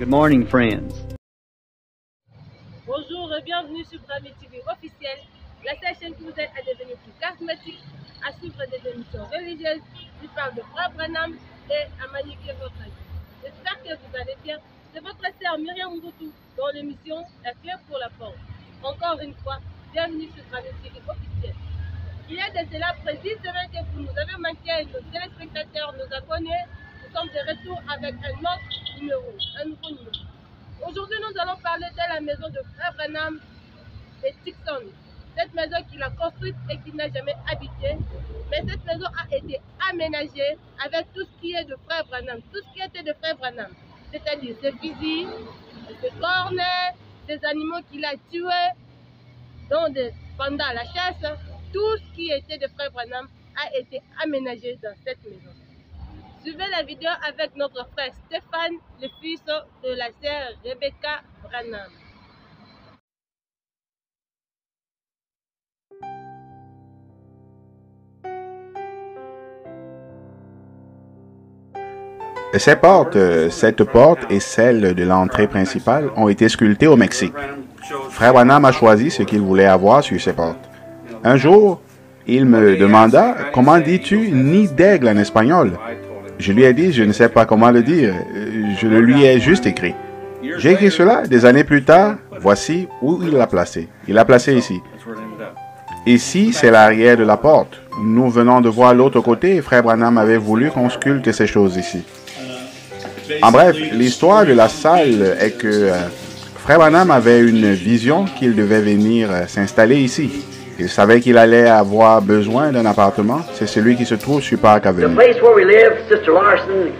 Good morning, friends. Bonjour et bienvenue sur Brahmi TV officiel, la seule chaîne qui vous aide à devenir plus charismatique, à suivre des émissions religieuses qui parlent de Frère Branham et à magnifier votre vie. J'espère que vous allez bien. C'est votre sœur Myriam Mboutou dans l'émission La clé pour la porte. Encore une fois, bienvenue sur Brahmi TV officiel. Il y a de cela près de 10 semaines que vous nous avez manqué, nos téléspectateurs, nos abonnés. Nous sommes de retour avec un autre numéro, un nouveau numéro. Aujourd'hui, nous allons parler de la maison de Frère Branham de Tixon. Cette maison qu'il a construite et qu'il n'a jamais habitée. Mais cette maison a été aménagée avec tout ce qui est de Frère Branham, tout ce qui était de Frère Branham. C'est-à-dire ses fusils, ses cornets, ses animaux qu'il a tués pendant la chasse. Tout ce qui était de Frère Branham a été aménagé dans cette maison. Suivez la vidéo avec notre frère Stéphane, le fils de la sœur Rebecca Branham. Cette porte et celle de l'entrée principale ont été sculptées au Mexique. Frère Branham a choisi ce qu'il voulait avoir sur ces portes. Un jour, il me demanda « Comment dis-tu nid d'aigle en espagnol ?» Je lui ai dit « Je ne sais pas comment le dire. Je le lui ai juste écrit. » J'ai écrit cela des années plus tard. Voici où il l'a placé. Il l'a placé ici. Ici, c'est l'arrière de la porte. Nous venons de voir l'autre côté et Frère Branham avait voulu qu'on sculpte ces choses ici. En bref, l'histoire de la salle est que Frère Branham avait une vision qu'il devait venir s'installer ici. Il savait qu'il allait avoir besoin d'un appartement. C'est celui qui se trouve sur Park Avenue. The place where we live, Sister Larson,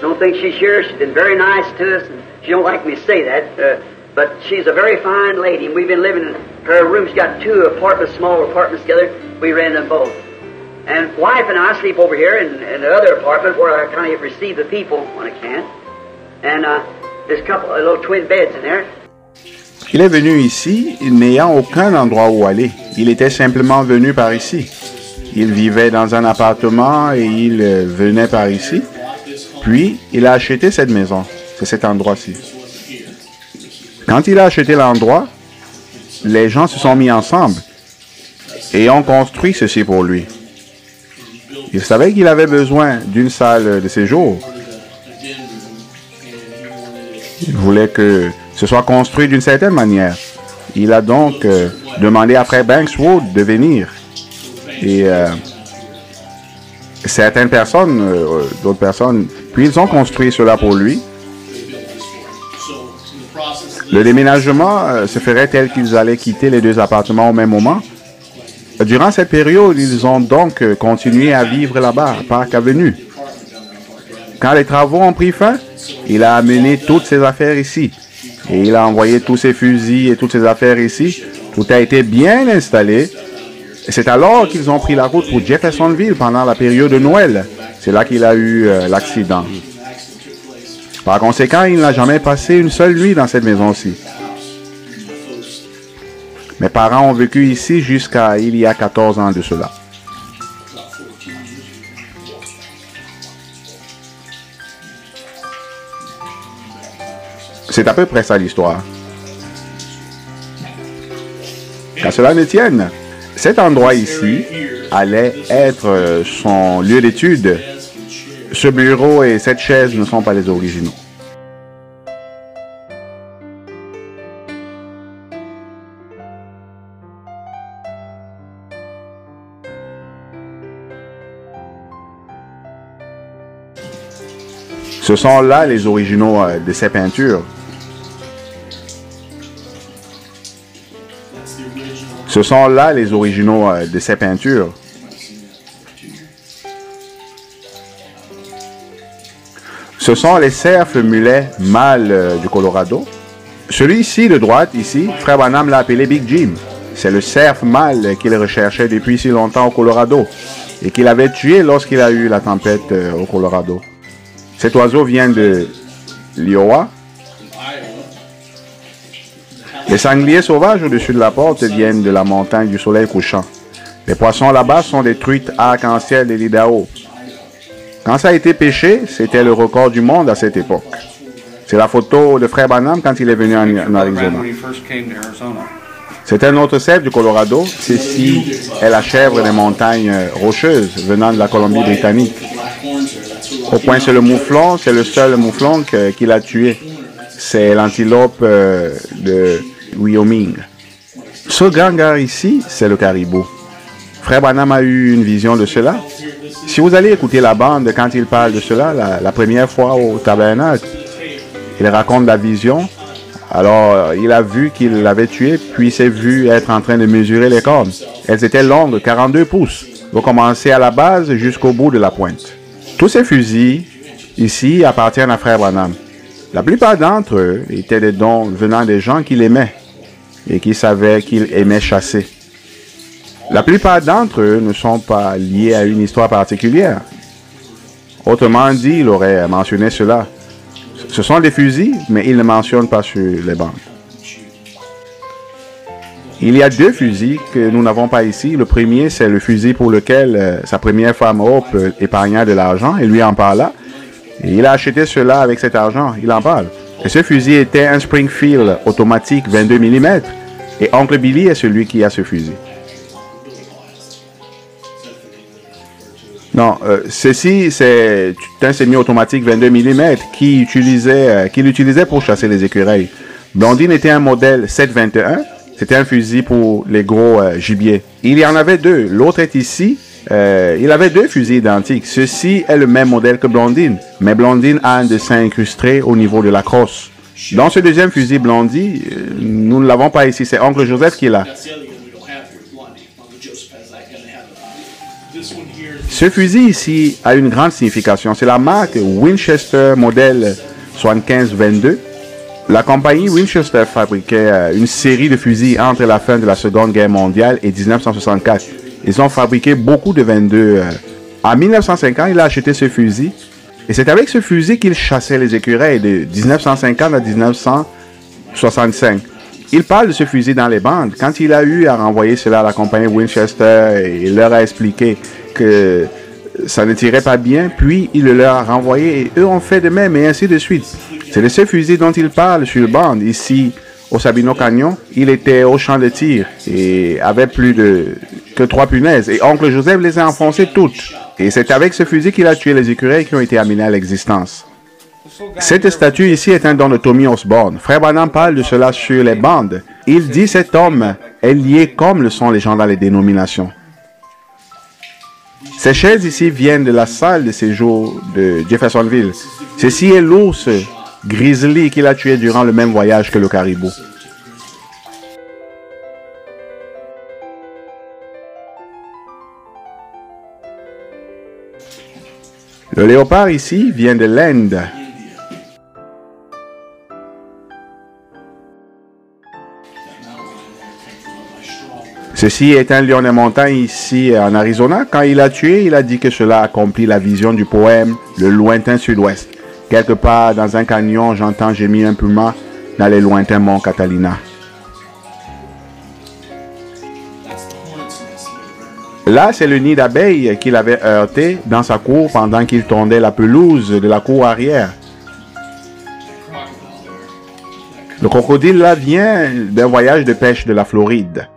don't think she's here. She's been very nice to us, and she don't like me to say that, but she's a very fine lady, and we've been living in her room. She's got two apartments, small apartments together. We rent them both. And wife and I sleep over here in the other apartment where I kind of receive the people when I can. And there's a couple of little twin beds in there. Il est venu ici, n'ayant aucun endroit où aller. Il était simplement venu par ici. Il vivait dans un appartement et il venait par ici. Puis, il a acheté cette maison. C'est cet endroit-ci. Quand il a acheté l'endroit, les gens se sont mis ensemble et ont construit ceci pour lui. Il savait qu'il avait besoin d'une salle de séjour. Il voulait que ce soit construit d'une certaine manière. Il a donc demandé à Frère Bankswood de venir. Et certaines personnes, d'autres personnes, puis ils ont construit cela pour lui. Le déménagement se ferait tel qu'ils allaient quitter les deux appartements au même moment. Durant cette période, ils ont donc continué à vivre là-bas, à Park Avenue. Quand les travaux ont pris fin, il a amené toutes ses affaires ici. Et il a envoyé tous ses fusils et toutes ses affaires ici. Tout a été bien installé. Et c'est alors qu'ils ont pris la route pour Jeffersonville pendant la période de Noël. C'est là qu'il a eu l'accident. Par conséquent, il n'a jamais passé une seule nuit dans cette maison-ci. Mes parents ont vécu ici jusqu'à il y a 14 ans de cela. C'est à peu près ça l'histoire. Qu'à cela ne tienne, cet endroit ici allait être son lieu d'étude. Ce bureau et cette chaise ne sont pas les originaux. Ce sont là les originaux de ces peintures. Ce sont là les originaux de ces peintures. Ce sont les cerfs mulets mâles du Colorado. Celui-ci de droite, ici, Frère Branham l'a appelé Big Jim. C'est le cerf mâle qu'il recherchait depuis si longtemps au Colorado et qu'il avait tué lorsqu'il a eu la tempête au Colorado. Cet oiseau vient de l'Iowa. Les sangliers sauvages au-dessus de la porte viennent de la montagne du soleil couchant. Les poissons là-bas sont des truites arc-en-ciel de l'Idaho. Quand ça a été pêché, c'était le record du monde à cette époque. C'est la photo de Frère Branham quand il est venu en Arizona. C'est un autre cèpe du Colorado. Ceci est la chèvre des montagnes rocheuses venant de la Colombie-Britannique. Au point, c'est le mouflon, c'est le seul mouflon qu'il a tué. C'est l'antilope de Wyoming. Ce grand gars ici, c'est le caribou. Frère Branham a eu une vision de cela. Si vous allez écouter la bande quand il parle de cela, la première fois au tabernacle, il raconte la vision. Alors, il a vu qu'il l'avait tué, puis il s'est vu être en train de mesurer les cornes. Elles étaient longues, 42 pouces. Vous commencez à la base jusqu'au bout de la pointe. Tous ces fusils ici appartiennent à Frère Branham. La plupart d'entre eux étaient des dons venant des gens qu'il aimait et qui savaient qu'il aimait chasser. La plupart d'entre eux ne sont pas liés à une histoire particulière. Autrement dit, il aurait mentionné cela. Ce sont des fusils, mais il ne mentionne pas sur les bandes. Il y a deux fusils que nous n'avons pas ici. Le premier, c'est le fusil pour lequel sa première femme Hope épargna de l'argent et lui en parla. Et il a acheté cela avec cet argent. Il en parle. Et ce fusil était un Springfield automatique 22 mm. Et Oncle Billy est celui qui a ce fusil. Non, ceci, c'est un semi-automatique 22 mm qu'il utilisait pour chasser les écureuils. Blondine était un modèle 721. C'était un fusil pour les gros gibiers. Il y en avait deux. L'autre est ici. Il avait deux fusils identiques. Ceci est le même modèle que Blondine. Mais Blondine a un dessin incrusté au niveau de la crosse. Dans ce deuxième fusil Blondie, nous ne l'avons pas ici. C'est Oncle Joseph qui l'a. Ce fusil ici a une grande signification. C'est la marque Winchester modèle 75-22. La compagnie Winchester fabriquait une série de fusils entre la fin de la Seconde Guerre mondiale et 1964. Ils ont fabriqué beaucoup de 22. En 1950, il a acheté ce fusil. Et c'est avec ce fusil qu'il chassait les écureuils de 1950 à 1965. Il parle de ce fusil dans les bandes. Quand il a eu à renvoyer cela à la compagnie Winchester, il leur a expliqué que ça ne tirait pas bien, puis il le leur a renvoyé et eux ont fait de même et ainsi de suite. C'est de ce fusil dont il parle sur le bande ici au Sabino Canyon. Il était au champ de tir et avait plus que 3 punaises et Oncle Joseph les a enfoncées toutes. Et c'est avec ce fusil qu'il a tué les écureuils qui ont été amenés à l'existence. Cette statue ici est un don de Tommy Osborne. Frère Branham parle de cela sur les bandes. Il dit cet homme est lié comme le sont les gens dans les dénominations. Ces chaises ici viennent de la salle de séjour de Jeffersonville. Ceci est l'ours grizzly qu'il a tué durant le même voyage que le caribou. Le léopard ici vient de l'Inde. Ceci est un lion des montagnes ici en Arizona. Quand il a tué, il a dit que cela accomplit la vision du poème « Le lointain sud-ouest ». Quelque part dans un canyon, j'entends gémir un puma dans les lointains monts Catalina. Là, c'est le nid d'abeilles qu'il avait heurté dans sa cour pendant qu'il tondait la pelouse de la cour arrière. Le crocodile là vient d'un voyage de pêche de la Floride.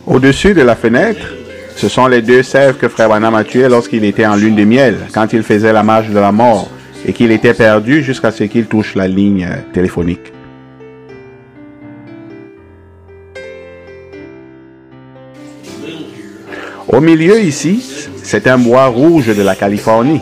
Au-dessus de la fenêtre, ce sont les deux cerfs que Frère Branham a tués lorsqu'il était en lune de miel, quand il faisait la marche de la mort et qu'il était perdu jusqu'à ce qu'il touche la ligne téléphonique. Au milieu ici, c'est un bois rouge de la Californie.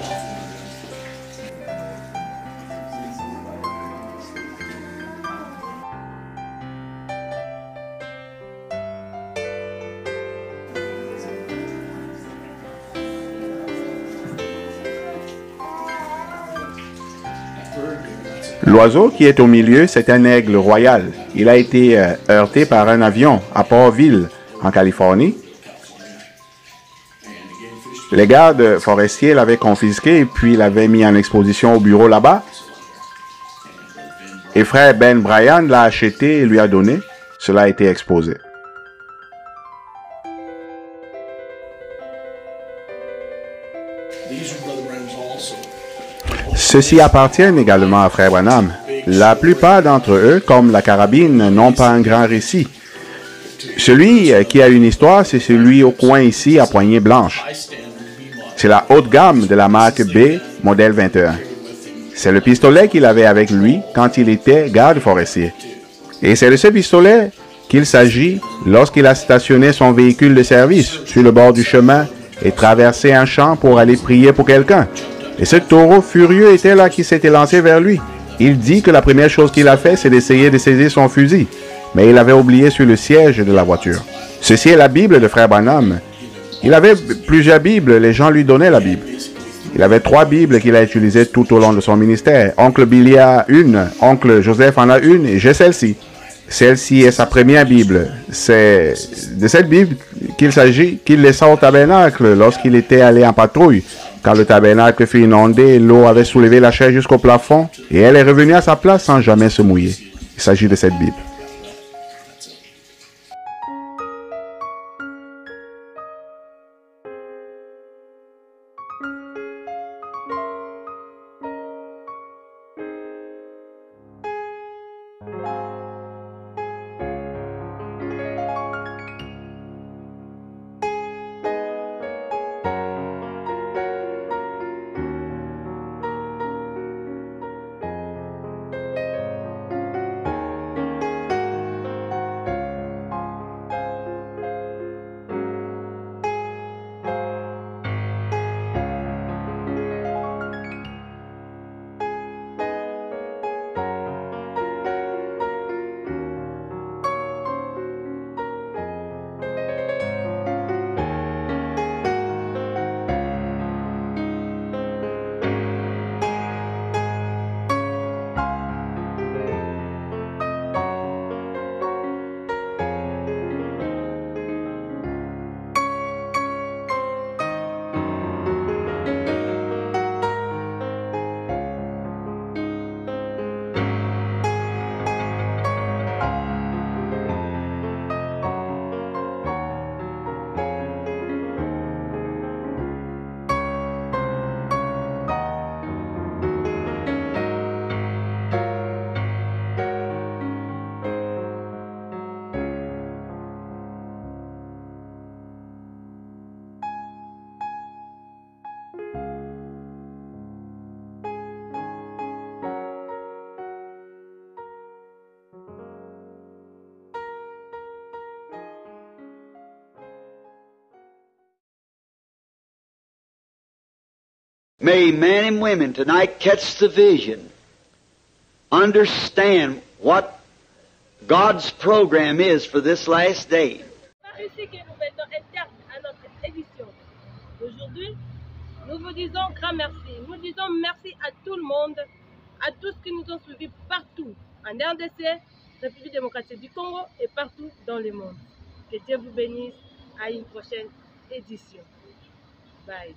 L'oiseau qui est au milieu, c'est un aigle royal. Il a été heurté par un avion à Portville, en Californie. Les gardes forestiers l'avaient confisqué et puis l'avaient mis en exposition au bureau là-bas. Et frère Ben Brian l'a acheté et lui a donné. Cela a été exposé. Ceux-ci appartiennent également à frère Branham. La plupart d'entre eux, comme la carabine, n'ont pas un grand récit. Celui qui a une histoire, c'est celui au coin ici à poignée blanche. C'est la haute gamme de la marque B, modèle 21. C'est le pistolet qu'il avait avec lui quand il était garde forestier. Et c'est de ce pistolet qu'il s'agit lorsqu'il a stationné son véhicule de service sur le bord du chemin et traversé un champ pour aller prier pour quelqu'un. Et ce taureau furieux était là qui s'était lancé vers lui. Il dit que la première chose qu'il a fait, c'est d'essayer de saisir son fusil. Mais il avait oublié sur le siège de la voiture. Ceci est la Bible de frère Branham. Il avait plusieurs Bibles, les gens lui donnaient la Bible. Il avait 3 Bibles qu'il a utilisées tout au long de son ministère. Oncle Billy a une, Oncle Joseph en a une et j'ai celle-ci. Celle-ci est sa première Bible. C'est de cette Bible qu'il s'agit, qu'il laissa au tabernacle lorsqu'il était allé en patrouille. Quand le tabernacle fut inondé, l'eau avait soulevé la chaise jusqu'au plafond et elle est revenue à sa place sans jamais se mouiller. Il s'agit de cette Bible. May men and women tonight catch the vision, understand what God's program is for this last day. Par ici que nous mettons un terme à notre édition d'aujourd'hui. Nous vous disons grand merci. Nous disons merci à tout le monde, à tous qui nous ont suivis partout, en RDC, République démocratique du Congo et partout dans le monde. Que Dieu vous bénisse. À une prochaine édition. Bye.